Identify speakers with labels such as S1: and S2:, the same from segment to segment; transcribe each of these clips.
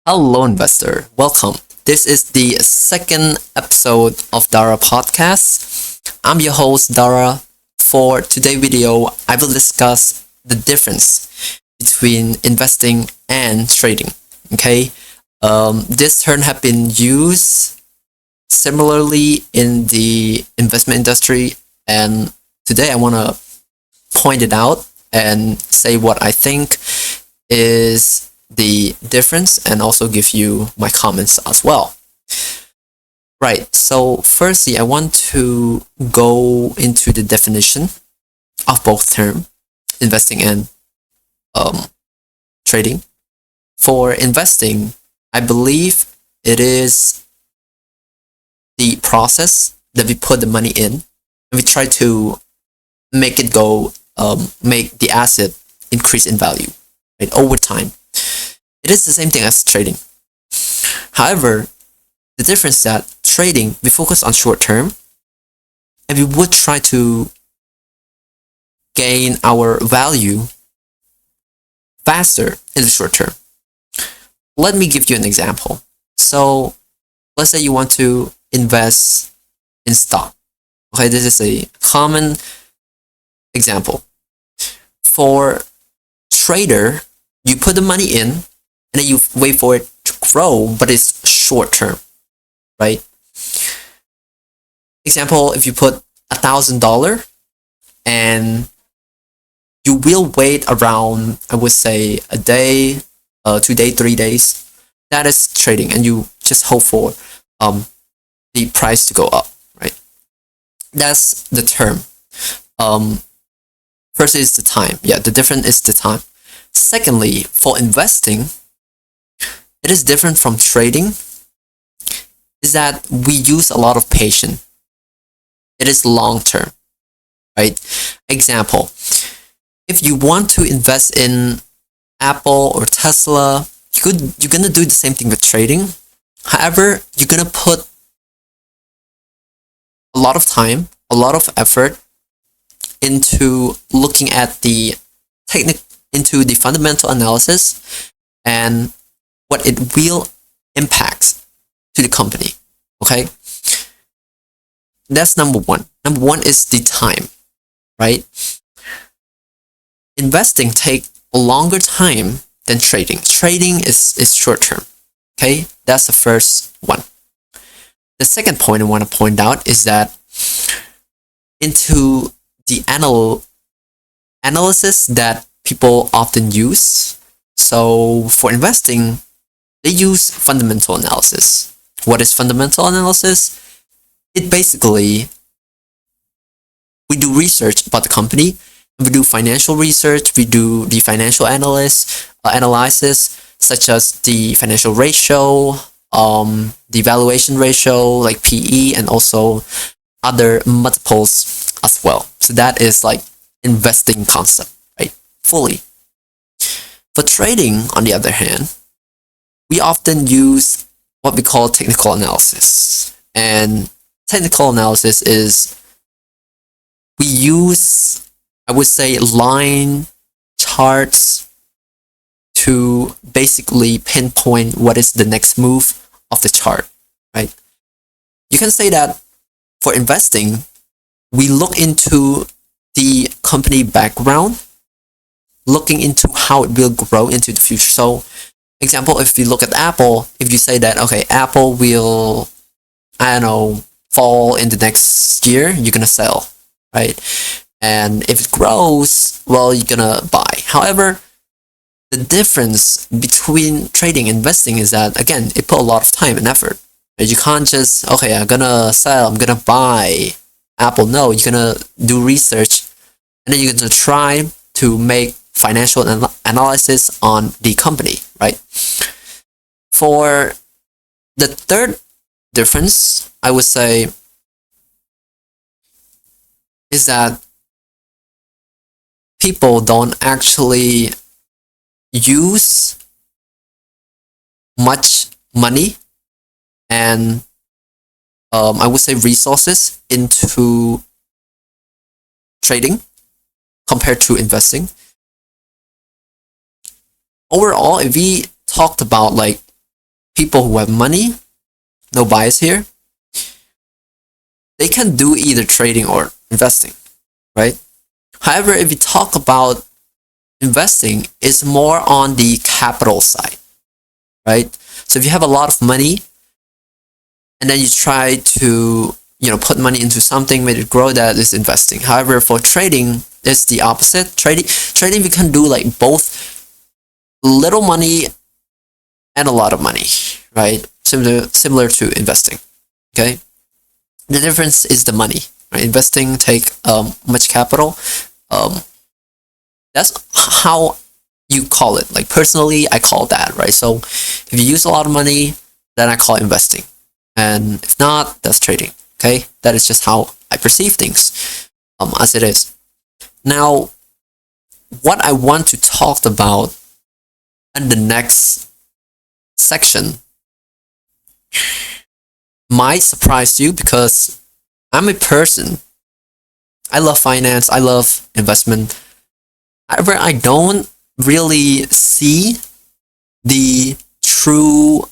S1: Hello, investor. Welcome. This is the second episode of DARA Podcast. I'm your host, DARA. For today's video, I will discuss the difference between investing and trading. Okay, this term have been used similarly in the investment industry, and today I want to point it out and say what I think is the difference and also give you my comments as well. Right, so firstly, I want to go into the definition of both terms, investing and trading. For investing, I believe it is the process that we put the money in and we try to make it go, make the asset increase in value, right, over time. It is the same thing as trading. However, the difference is that trading, we focus on short term and we would try to gain our value faster in the short term. Let me give you an example. So let's say you want to invest in stock. Okay, this is a common example. For trader, you put the money in and then you wait for it to grow, but it's short term, right? Example, if you put $1,000 and you will wait around, I would say a day, 2 days, 3 days. That is trading, and you just hope for the price to go up, right? That's the term. First is the time. Yeah, the difference is the time. Secondly, for investing, it is different from trading, is that we use a lot of patience. It is long term, right? Example, if you want to invest in Apple or Tesla, you're gonna do the same thing with trading. However, you're gonna put a lot of time, a lot of effort into looking at the into the fundamental analysis and what it will impact to the company. Okay, that's number one. Number one is the time, right? Investing take a longer time than trading. Trading is short term. Okay, that's the first one. The second point I want to point out is that into the analysis that people often use. So for investing, they use fundamental analysis. What is fundamental analysis? It basically, we do research about the company, we do financial research, we do the financial analysis, such as the financial ratio, the valuation ratio, like PE, and also other multiples as well. So that is like investing concept, right? Fully. For trading, on the other hand, we often use what we call technical analysis. And technical analysis is we use, I would say, line charts to basically pinpoint what is the next move of the chart, right? You can say that for investing, we look into the company background, looking into how it will grow into the future. So example, if you look at Apple, if you say that, okay, Apple will, I don't know, fall in the next year, you're gonna sell, right? And if it grows, well, you're gonna buy. However, the difference between trading and investing is that, again, it put a lot of time and effort. Right? You can't just, okay, I'm gonna sell, I'm gonna buy Apple. No, you're gonna do research, and then you're gonna try to make financial analysis on the company, right? For the third difference, I would say, is that people don't actually use much money and I would say resources into trading compared to investing. Overall, if we talked about like people who have money, no bias here, they can do either trading or investing, right? However, if you talk about investing, it's more on the capital side, right? So if you have a lot of money and then you try to, put money into something, make it grow, that is investing. However, for trading, it's the opposite. Trading, we can do like both little money and a lot of money, right? Similar to investing, okay? The difference is the money, right? Investing take much capital. That's how you call it. Like personally, I call that, right? So if you use a lot of money, then I call it investing. And if not, that's trading, okay? That is just how I perceive things as it is. Now, what I want to talk about in the next section might surprise you because I'm a person. I love finance. I love investment. However, I don't really see the true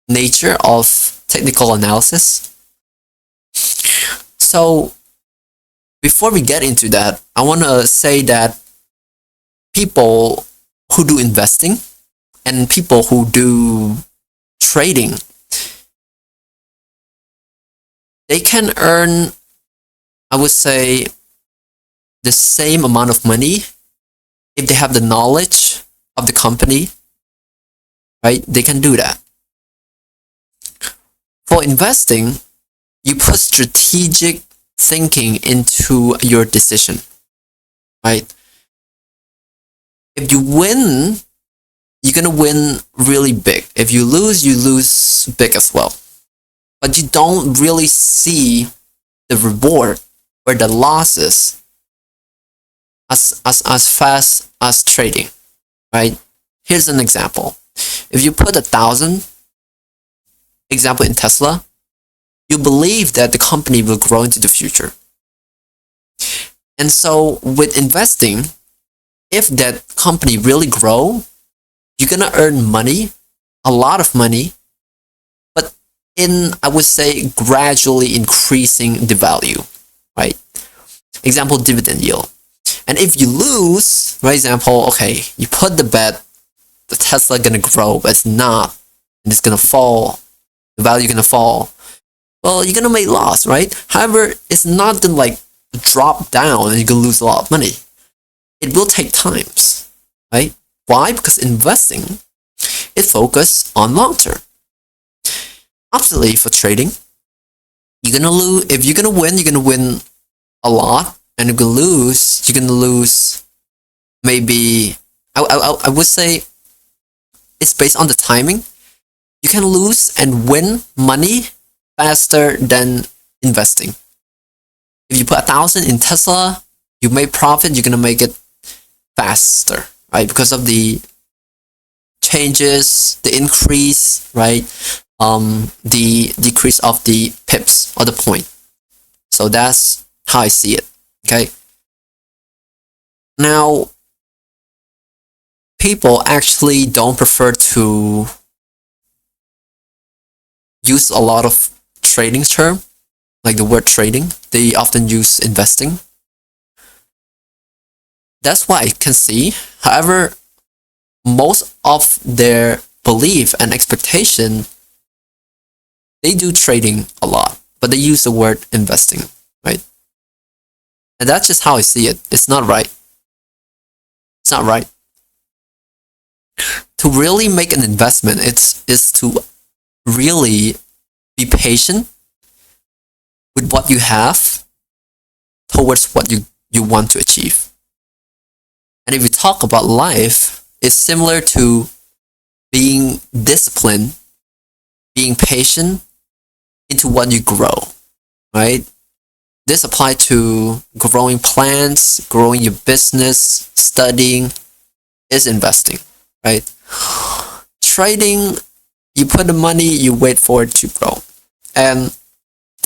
S1: nature of technical analysis. So before we get into that, I want to say that people who do investing and people who do trading, they can earn, I would say, the same amount of money if they have the knowledge of the company, right? They can do that. For investing, you put strategic thinking into your decision, right? If you win, you're gonna win really big. If you lose big as well. But you don't really see the reward or the losses as fast as trading, right? Here's an example. If you put 1,000, example in Tesla, you believe that the company will grow into the future. And so with investing, if that company really grow, you're gonna earn money, a lot of money, but in, I would say, gradually increasing the value, right? Example, dividend yield. And if you lose, for example, okay, you put the bet, the Tesla gonna grow, but it's not, and it's gonna fall, the value gonna fall. Well, you're gonna make loss, right? However, it's not gonna like drop down and you're gonna lose a lot of money. It will take times, right? Why? Because investing, it focuses on long term. Oppositely, for trading, you're gonna lose. If you're gonna win a lot, and you're gonna lose maybe. I would say it's based on the timing. You can lose and win money faster than investing. If you put 1,000 in Tesla, you make profit. You're gonna make it faster, right? Because of the changes, the increase, right? The decrease of the pips or the point. So that's how I see it. Okay. Now, people actually don't prefer to use a lot of trading term, like the word trading. They often use investing. That's what I can see. However, most of their belief and expectation, they do trading a lot, but they use the word investing, right? And that's just how I see it. It's not right. It's not right. To really make an investment, is to really be patient with what you have towards what you want to achieve. And if we talk about life, it's similar to being disciplined, being patient into what you grow, right? This applies to growing plants, growing your business, studying, is investing, right? Trading, you put the money, you wait for it to grow. And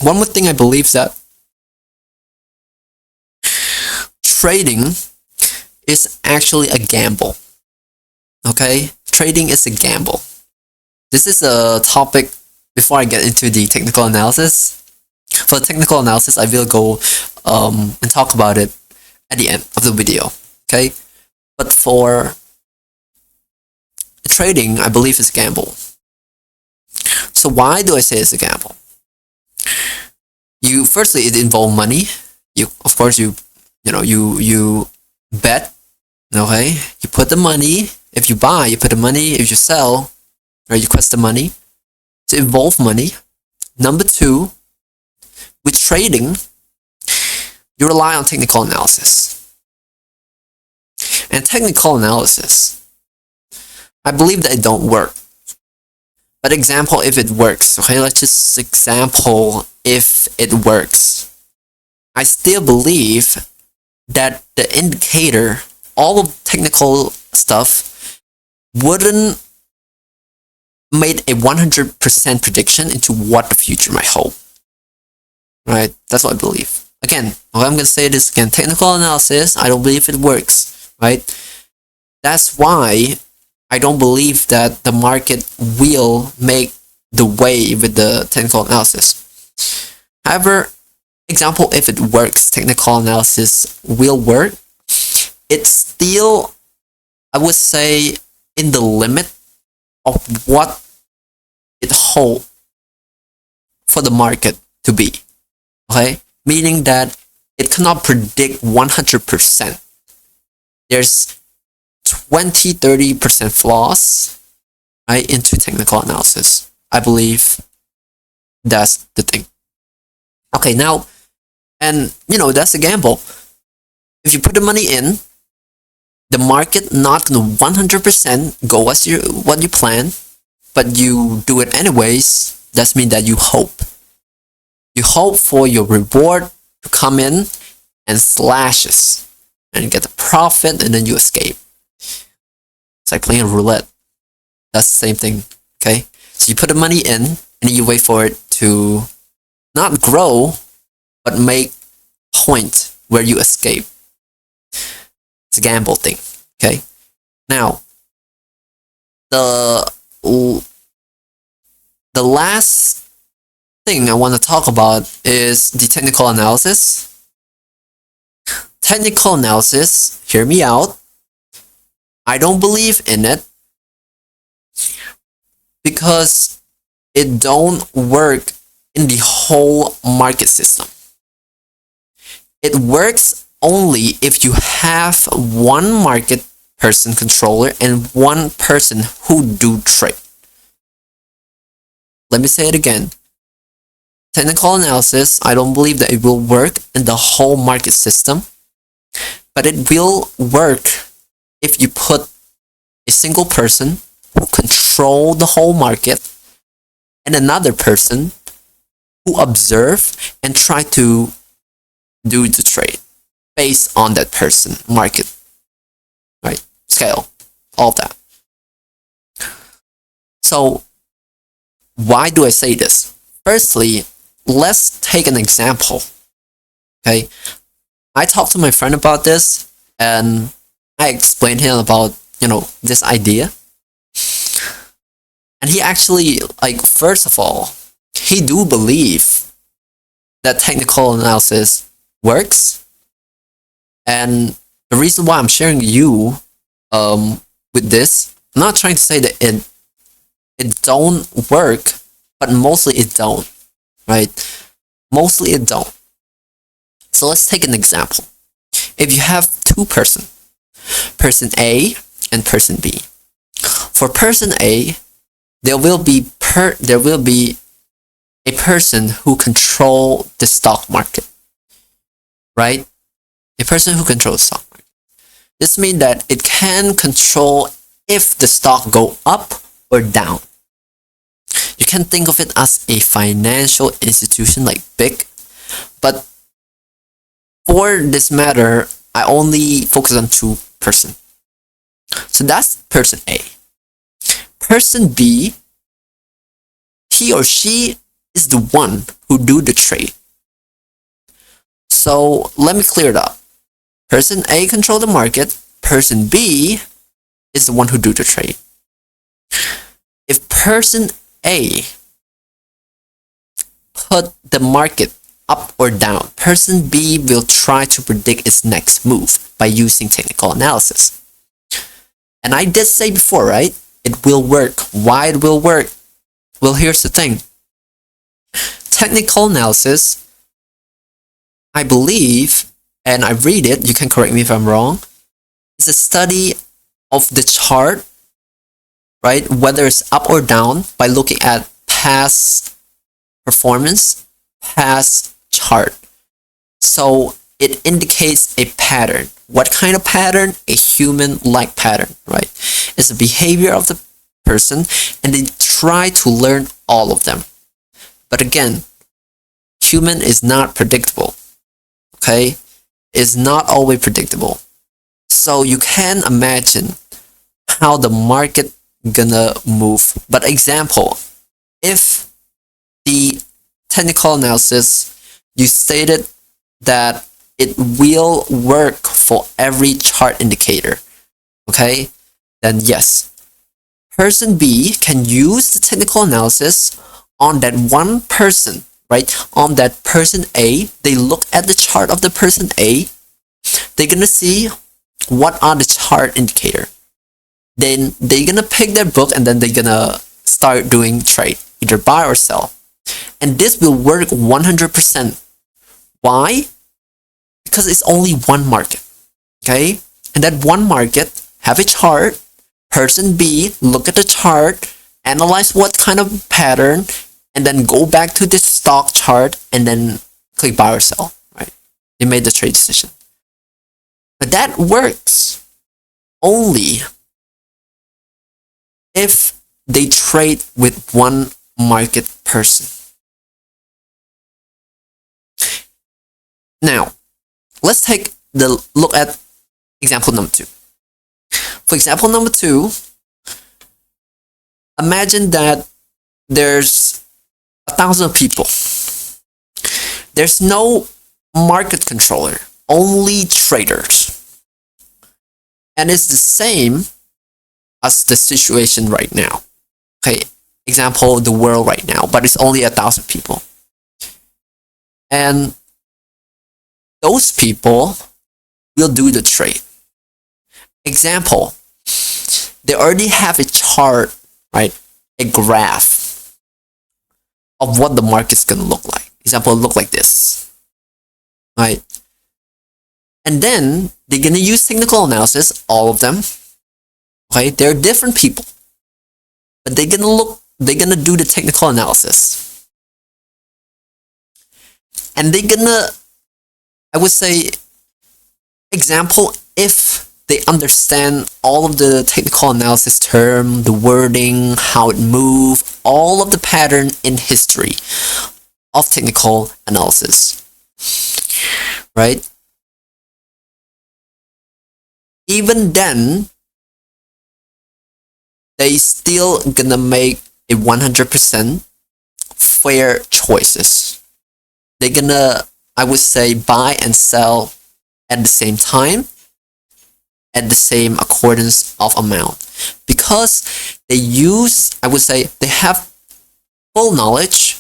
S1: one more thing I believe is that trading is actually a gamble. Okay? Trading is a gamble. this is a topic before I get into the technical analysis. For the technical analysis, I will go and talk about it at the end of the video. Okay, but for trading, I believe it's a gamble. So why do I say it's a gamble? Firstly, it involves money. Of course, you bet. Okay, you put the money. If you buy, you put the money. If you sell, or you request the money. So it involves money. Number two, with trading, you rely on technical analysis. And technical analysis, I believe that it don't work. But example, if it works, okay, let's just example if it works. I still believe that the indicator, all of technical stuff, wouldn't make a 100% prediction into what the future might hold. Right? That's what I believe. Again, I'm going to say this again, technical analysis, I don't believe it works. Right? That's why I don't believe that the market will make the way with the technical analysis. However, example, if it works, technical analysis will work. It's still, I would say, in the limit of what it holds for the market to be. Okay? Meaning that it cannot predict 100%. There's 20-30% flaws, right, into technical analysis. I believe that's the thing. Okay, now, and that's a gamble. If you put the money in, the market not gonna 100% go as what you plan, but you do it anyways. That means that you hope. You hope for your reward to come in and slashes, and you get the profit, and then you escape. It's like playing roulette. That's the same thing. Okay, so you put the money in, and then you wait for it to not grow, but make point where you escape. It's a gamble thing. Okay. Now, the last thing I want to talk about is the technical analysis. Technical analysis, hear me out. I don't believe in it because it don't work in the whole market system. It works only if you have one market person controller and one person who do trade. Let me say it again. Technical analysis, I don't believe that it will work in the whole market system, but it will work if you put a single person who control the whole market and another person who observe and try to do the trade based on that person, market, right? Scale, all of that. So why do I say this? Firstly, let's take an example. Okay, I talked to my friend about this and I explained him about, this idea. And he actually, first of all, he do believe that technical analysis works. And the reason why I'm sharing you with this, I'm not trying to say that it don't work, but mostly it don't, right? Mostly it don't. So let's take an example. If you have two person A and person B. For person A, there will be a person who control the stock market, right? A person who controls the stock market. This means that it can control if the stock go up or down. You can think of it as a financial institution like big, but for this matter, I only focus on two person. So that's person A. Person B, he or she is the one who do the trade. So let me clear it up. Person A control the market. Person B is the one who do the trade. If person A put the market up or down, person B will try to predict its next move by using technical analysis. And I did say before, right? It will work. Why it will work? Well, here's the thing. Technical analysis, I believe, and I read it, you can correct me if I'm wrong, is a study of the chart, right? Whether it's up or down by looking at past performance, past chart. So it indicates a pattern. What kind of pattern? A human-like pattern, right? It's the behavior of the person, and they try to learn all of them. But again, human is not predictable, okay? It's not always predictable. So you can imagine how the market gonna move. But example, if the technical analysis, you stated that it will work for every chart indicator, okay? Then yes, person B can use the technical analysis on that one person, right? On that person A, they look at the chart of the person A, they're gonna see what are the chart indicator. Then they're gonna pick their book and then they're gonna start doing trade, either buy or sell. And this will work 100%. Why? Because it's only one market, okay? And that one market have a chart, person B look at the chart, analyze what kind of pattern, and then go back to the stock chart and then click buy or sell, right? They made the trade decision. But that works only if they trade with one market person. Now, let's take the look at example number 2. For example number 2, imagine that there's 1,000 people. There's no market controller, only traders. And it's the same as the situation right now. Okay, example, the world right now, but it's only 1,000 people. And those people will do the trade. Example, they already have a chart, right? A graph of what the market's gonna look like. Example, look like this, right? And then they're gonna use technical analysis, all of them. Okay, they're different people, but they're gonna do the technical analysis. And they're gonna, I would say, example, if they understand all of the technical analysis term, the wording, how it moves, all of the pattern in history of technical analysis, right? Even then, they still gonna make a 100% fair choices. They're gonna, I would say, buy and sell at the same time, at the same accordance of amount, because they use, I would say, they have full knowledge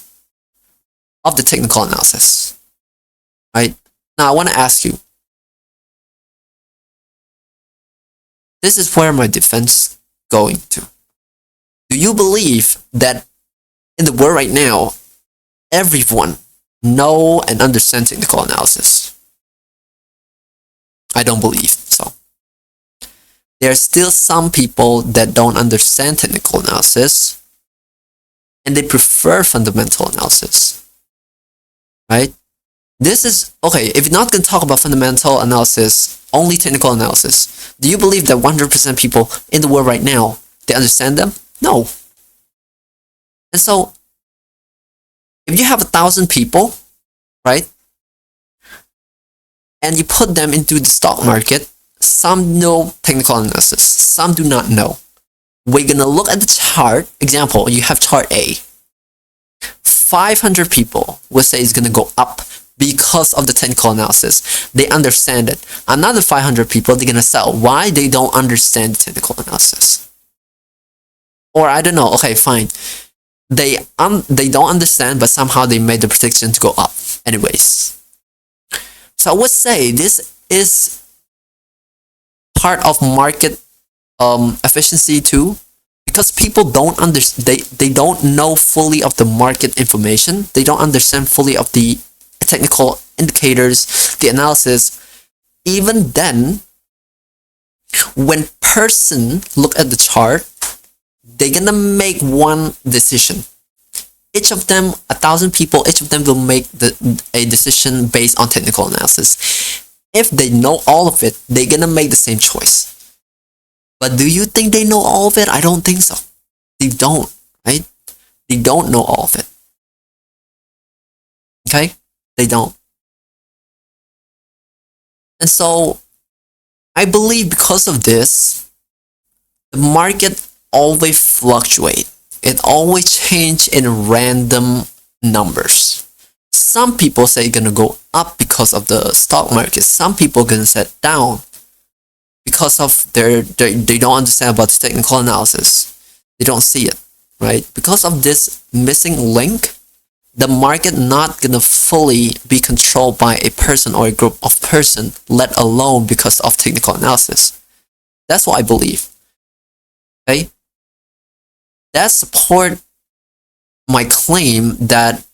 S1: of the technical analysis, right? Now I want to ask you, this is where my defense going to. Do you believe that in the world right now, everyone know and understand technical analysis? I don't believe so. There are still some people that don't understand technical analysis and they prefer fundamental analysis, right? This is, okay, if you're not going to talk about fundamental analysis, only technical analysis, do you believe that 100% people in the world right now, they understand them? No. And so, if you have 1,000 people, right, and you put them into the stock market, some know technical analysis, some do not know. We're gonna look at the chart. Example, you have chart A. 500 people will say it's gonna go up because of the technical analysis. They understand it. Another 500 people, they're gonna sell. Why? They don't understand the technical analysis. Or I don't know, okay, fine. They don't understand, but somehow they made the prediction to go up. Anyways. So I would say this is part of market efficiency too, because people don't they don't know fully of the market information. They don't understand fully of the technical indicators, the analysis. Even then, when person look at the chart, they're gonna make one decision. Each of them, 1,000 people, each of them will make a decision based on technical analysis. If they know all of it, they're gonna make the same choice. But do you think they know all of it? I don't think so. They don't, right? They don't know all of it. Okay? They don't. And so, I believe because of this, the market always fluctuate. It always change in random numbers. Some people say it's gonna go up because of the stock market. Some people gonna set down because of they don't understand about the technical analysis. They don't see it, right? Because of this missing link, the market not gonna fully be controlled by a person or a group of person, let alone because of technical analysis. That's what I believe. Okay? That support my claim that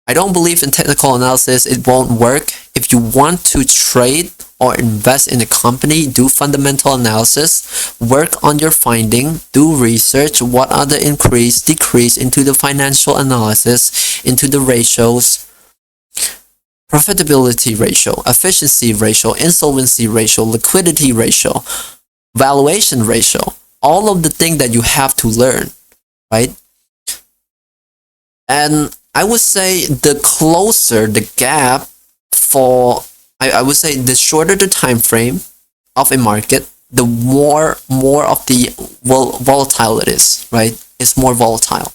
S1: I don't believe in technical analysis. It won't work. If you want to trade or invest in a company, do fundamental analysis, work on your finding, do research, what are the increase, decrease into the financial analysis, into the ratios, profitability ratio, efficiency ratio, insolvency ratio, liquidity ratio, valuation ratio, all of the things that you have to learn, right? And I would say the closer the gap for, I would say the shorter the time frame of a market, the more of the volatile it is, right? It's more volatile.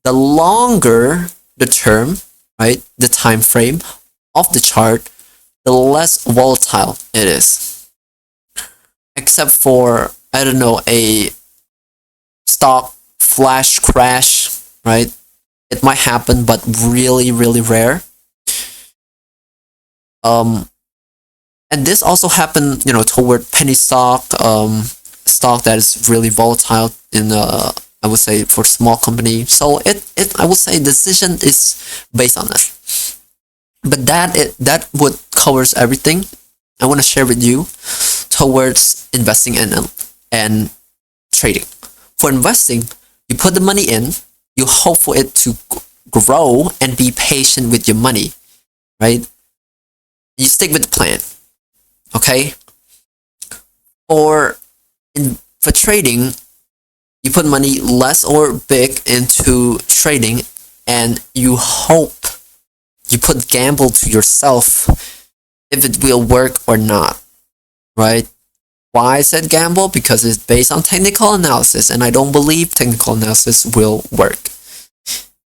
S1: The longer the term, right, the time frame of the chart, the less volatile it is. Except for, I don't know, a stock flash crash, right? It might happen, but really, really rare. And this also happened, toward penny stock, stock that is really volatile in, I would say, for small company. So I would say decision is based on that. But that would covers everything I want to share with you towards investing and trading. For investing, you put the money in, you hope for it to grow and be patient with your money, right? You stick with the plan, okay? For trading, you put money less or big into trading, and you hope, you put gamble to yourself if it will work or not, right? Why I said gamble? Because it's based on technical analysis, and I don't believe technical analysis will work.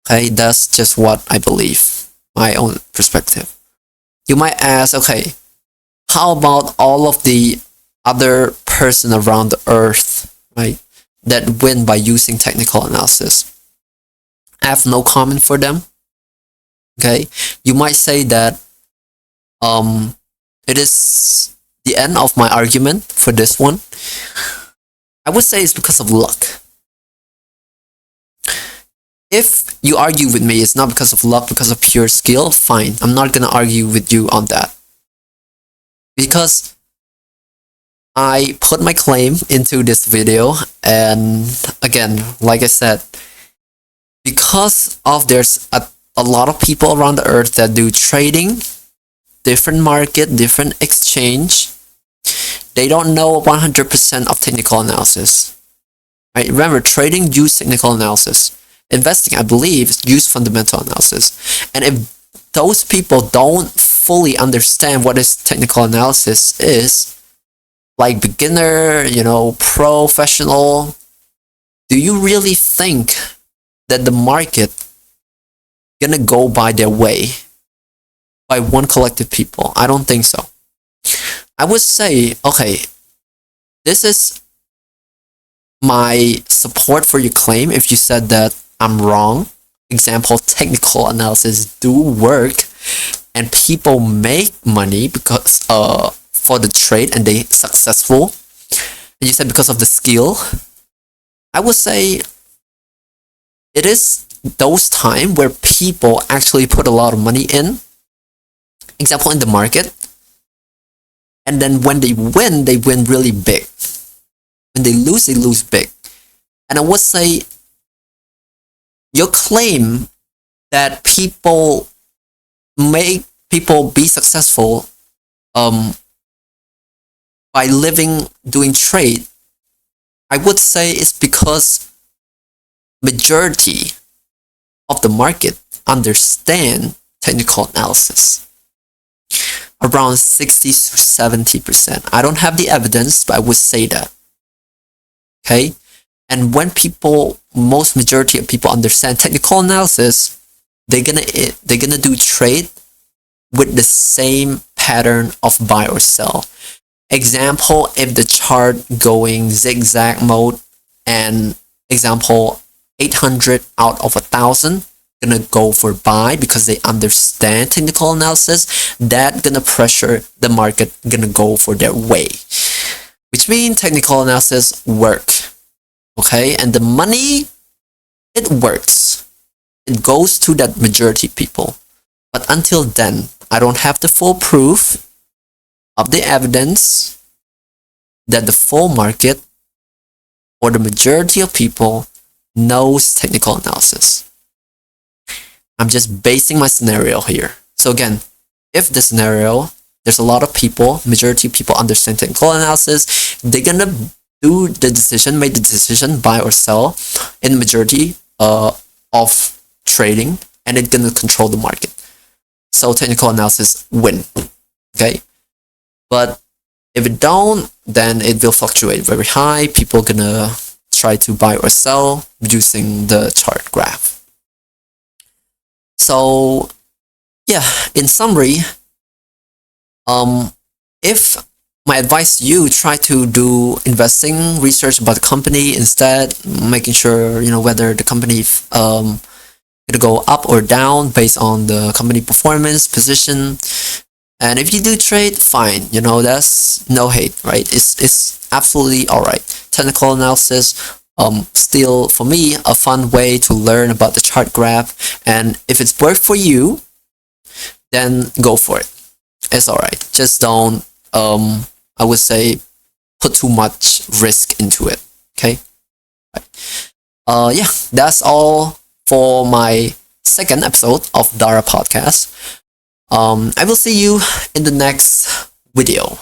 S1: Okay, that's just what I believe, my own perspective. You might ask, okay, how about all of the other person around the earth, right, that win by using technical analysis? I have no comment for them. Okay, you might say that it is the end of my argument for this one. I would say it's because of luck. If you argue with me, it's not because of luck, because of pure skill, fine. I'm not gonna argue with you on that. Because I put my claim into this video, and again, like I said, because of there's a lot of people around the earth that do trading, different market, different exchange, they don't know 100% of technical analysis. Right? Remember, trading use technical analysis. Investing, I believe, use fundamental analysis. And if those people don't fully understand what is technical analysis is, like beginner, professional, do you really think that the market gonna go by their way by one collective people? I don't think so. I would say, okay, this is my support for your claim if you said that I'm wrong. Example, technical analysis do work and people make money because for the trade and they successful. And you said because of the skill. I would say it is those time where people actually put a lot of money in. Example, in the market. And then when they win really big. When they lose big. And I would say your claim that people be successful by doing trade, I would say it's because majority of the market understand technical analysis. Around 60 to 70%. I don't have the evidence, but I would say that. Okay? And when majority of people understand technical analysis, they're gonna do trade with the same pattern of buy or sell. Example, if the chart going zigzag mode and example 800 out of 1,000 gonna go for buy because they understand technical analysis, that gonna pressure the market gonna go for their way, which means technical analysis work. Okay, and the money, it works. It goes to that majority people. But until then, I don't have the full proof of the evidence that the full market or the majority of people knows technical analysis. I'm just basing my scenario here. So again, if the scenario, there's a lot of people, majority of people understand technical analysis, they're gonna make the decision, buy or sell in majority of trading, and it's gonna control the market. So technical analysis win. Okay? But if it don't, then it will fluctuate very high. People gonna try to buy or sell, reducing the chart graph. So yeah, in summary, if my advice to you, try to do investing research about the company instead, making sure whether the company gonna go up or down based on the company performance, position. And if you do trade, fine, that's no hate, right? It's absolutely alright. Technical analysis, still for me a fun way to learn about the chart graph, and if it's worked for you, then go for it. It's alright. Just don't I would say put too much risk into it. Okay? Right. Yeah, that's all for my second episode of DARA Podcast. I will see you in the next video.